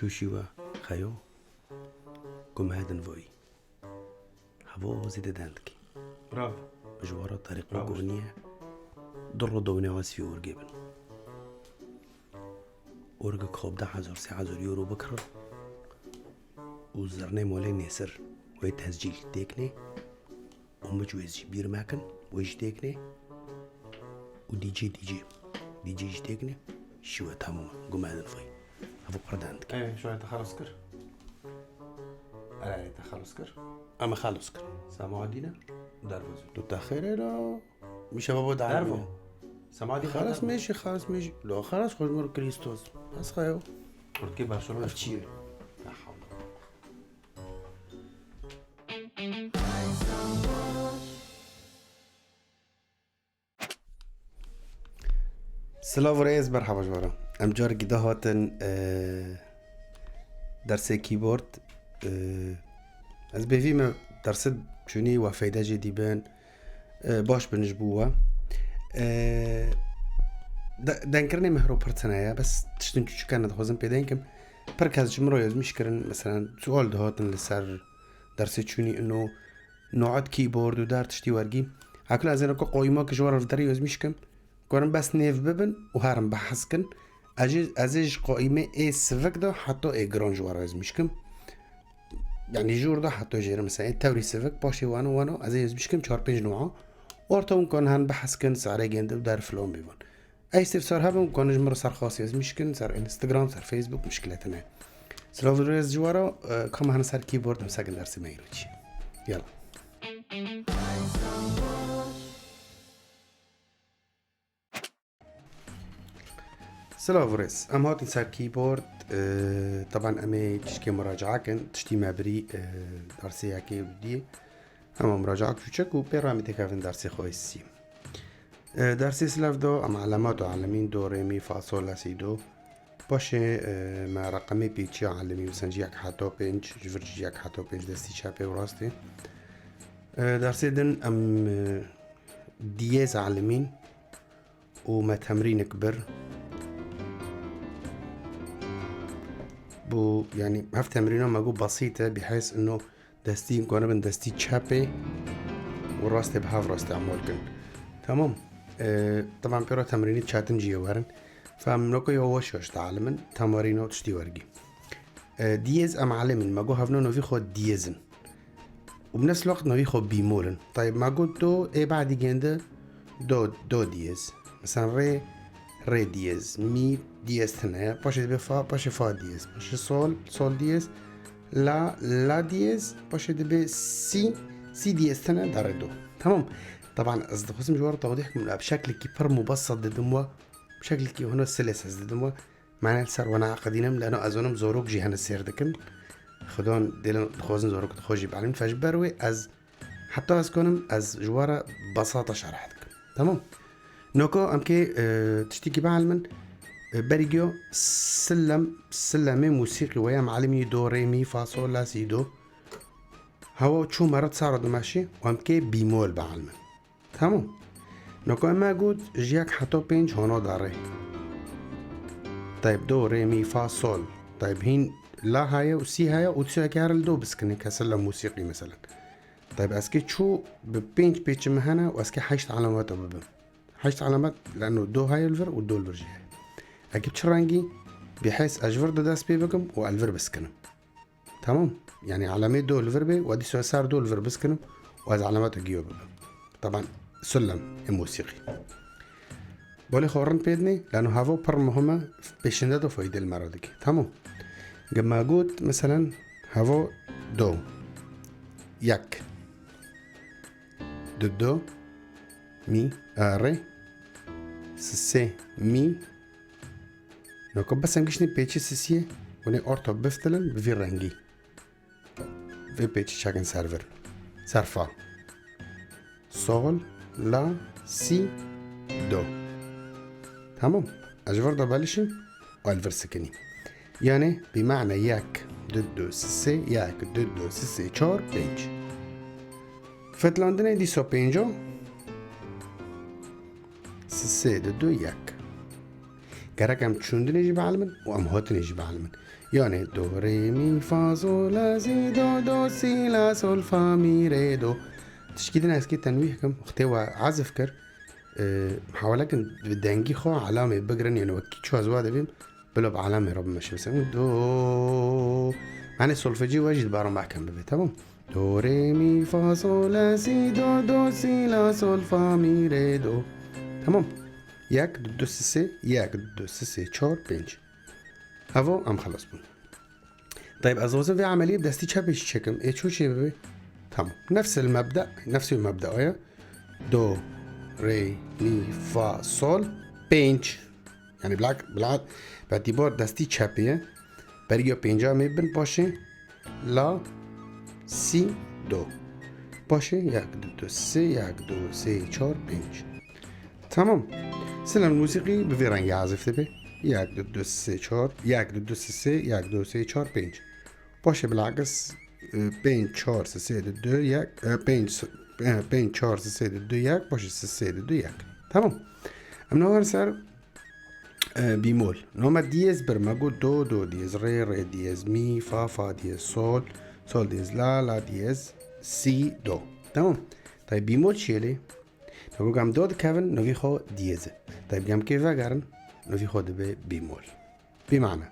چوشیوه خیو گمهدن وی هوا زیده دندکی برافو مجوارا طريق برافو. مقونية ضر دوني واس في أورجبن أورجك خوب 10,000 يورو بكرة وزرني مولي نسر ويتهزجيل تيكني ومجوز بير ماكن ويش تيكني ودي جي تيكني شو تمام قم هذا الفي هذا بردانك ايه شوية تخلص كر على تخلص كر أما خالص كر سامو عدينا دارفوز تتأخر لا مش بابا دارفو دعوة سامو عدي خلاص ماشي لا خلاص خذ مر كريستوس بس خيو تركي برشلونة أفتشيل لا حول سلاف رئيس مرحبا جوارا ام جار قدا هاتن درس كيبورد از بفيما درس شوني وفايدة جدي بان باش بنجبوها دانكرني مهرو برتنايا بس تشتن شو كانت خوزن بيدينكم بركز جمرو يزمش كرن مثلا سؤال دهاتن لسر درس شوني انه نوعات كيبورد ودار تشتي ورقي هاكل ازينا كو قويمة كجوارا في داري يزمشكم كورن بس نيف ببن وهارم بحسكن أزيج قائمة إيه سفك ده حتى إيه جران جوارا يزمشكم يعني جور ده حتى جير مثلا التوري سفك باشي وانو أزيج يزمشكم 4-5 نوعه وارتون كون هان بحسكن سعره جند ودار فلون بيبون أي استفسار هبن كون جمر صار خاص يزمشكن صار انستغرام صار فيسبوك مشكلتنا سلاف ريز جوارا كم هان صار كيبورد مساكن درس مايروتش يلا سلاف ريس ام هاتن سار كيبورد طبعا امي تشكي مراجعة كن تشتي مابري درسي هكي بدي اما مراجعة كوچك و بيرامي تكافن درسي خويسي درسي سلاف دو ام علامات وعلمين دو ريمي فا صول لا سي دو باشه ما رقمي بيتشي علمي مثلا جيك حتى بينج جفر جيك حتى بينج دستي شابي وراستي درسي دن ام دياز علمين وما تمرين كبر بو يعني هف تمرينه ماجو بسيطة بحيث انه دستي كنا بن دستي تشابي والراستي بهاف راستي عمولكن تمام طبعا بيرو تمريني تشاتن جيوارن فمنوكو يوش تعلمن تمارينه تشتي ورقي ديز ام علمن ماجو هفنو نوفي خود ديزن وبنفس الوقت نوفي خود بيمولن طيب ماجو دو ايه بعد جنده دو ديز مثلا ري ديز مي ديز ثنايا باشي دبي فا باشي فا ديز باشي صول ديز لا ديز باشي دبي سي ديز ثنايا دار دو تمام طبعا أصدقائي جوار توضيحكم بشكل كبير مبسط ددموا بشكل كي هنا السلس ددموا معناه السر وانا عقدينم لانه ازونم زوروك جهان السير دكن خدون ديلن خوزن زوروك تخوجي بعلم فجبروي از حتى از كونم از جوارا بساطة شرحتك تمام نوكو امكي تشتكي بعلمن بريجيو سلمي موسيقي ويا معلمي دو ري مي فا صول لا سي دو هوا شو مرات صار ماشي وامكي بيمول بعلمن تمام نوكو اما قود جيك حتى بينج هنا داري طيب دو ري مي فا صول طيب هين لا هاي وسي هاي وتسوي كارل دو بسكني كسلم موسيقي مثلا طيب اسكي شو ببينج مهنا واسكي حيشت علامات ببن حيشت علامات لانه دو هاي الفر ودو الفر جي هاي اجيب شرانجي بحيث اجفر داس بيبكم والفر بسكنم تمام يعني علامات دو الفر بي ودي سوسار دو الفر بسكنم وهذا علامات اجيو ببن طبعا سلم الموسيقي بولي خورن بيدني لانه هافو بر مهمة بيشندو فايدة المرادكي تمام قبل قلت مثلا هافو دو يك دو مي ري سي مي نوكو بس انجشني بيتشي سيسيه وني اورتو بفتلن بفي رنجي في بيتشي شاكن سيرفر سرفا صول لا سي دو تمام اجفر دو بلشن والفر سكني يعني بمعنى ياك دو سي ياك دو سي چور بينج فتلاندني دي سو بينجو سي دو ياك گرک هم چوندن ایجی بعلمن و هم هاتن ایجی بعلمن یعنی دو ری می فا زول لا سی دو دو سی لا سول فا می ری دو تشكيلنا اسكي تنويه كم اختوا عزف كر محاولة كن بدنجي خو علامة بقرن يعني وكي شو أزواج بيم بلو بعلامة رب ماشي مثلا دو يعني السولفيجي واجد بارم بحكم ببي تمام دو ري مي فا صول لا سي دو دو سي لا سول فا مي ري دو تمام ياك دو سي ياك دو سي 4 5 هفو ام خلص بون طيب أزوزن في عملية بدستي تشابيش تشكم ايه شو شي ببي تمام نفس المبدأ ويا دو ري مي فا صول بينج يعني بالعاد باعتبار دستي تشابية بريو بينجا ميبن باشه لا سي دو باشه ياك دو سي ياك دو سي 4 بينج تمام سلام الموسيقي بفيران يعزف تبي ياك دو سي 4 ياك دو سي ياك دو سي 4 بينج باشه بالعكس بين 4 سي دو ياك بين 4 سي دو ياك باشه سي دو ياك تمام امنا هون صار بيمول نوما ديز برمجو دو دو ديز ري ديز مي فا ديز سول ديز لا ديز سي دو تمام طيب بيمول شيلي نقول قام دو كافن نوفي خو ديز طيب قام كيف قارن نوفي خو دبي بيمول بمعنى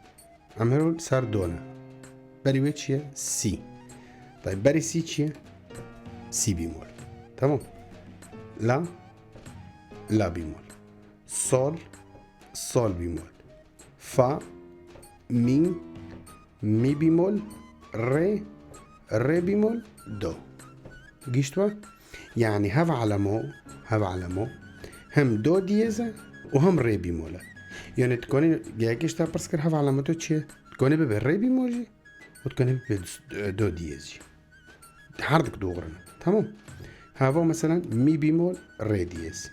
امهرول صار دونا بري ويتشي سي طيب بري سي تشي سي بيمول تمام لا بيمول صول بيمول فا مي بيمول ري بيمول دو قشتوا يعني هف على مو هم دو ديزة وهم ري بيمولا يعني تكوني جاكيش تا برسكر هف على مو تشي تكوني ببري بيمولجي وتكوني بدو ديزي حردك دوغرنا تمام هافو مثلا مي بيمول ري ديز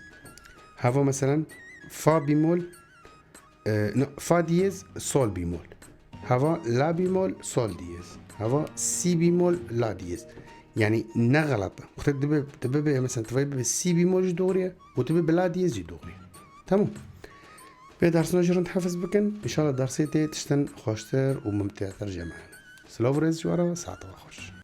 هافو مثلا فا بيمول فا ديز سول بيمول هافا لا بيمول سول ديز هافا سي بيمول لا ديز يعني نغلط وقت تبي مثلا تبي سي بيمول دوريا وتبي بلا ديز دوريا تمام في درسنا جرن تحفظ بكن ان شاء الله درسيتي تشتن خوشتر وممتعتر جمعنا سلوفرز جوارا ساعة خوش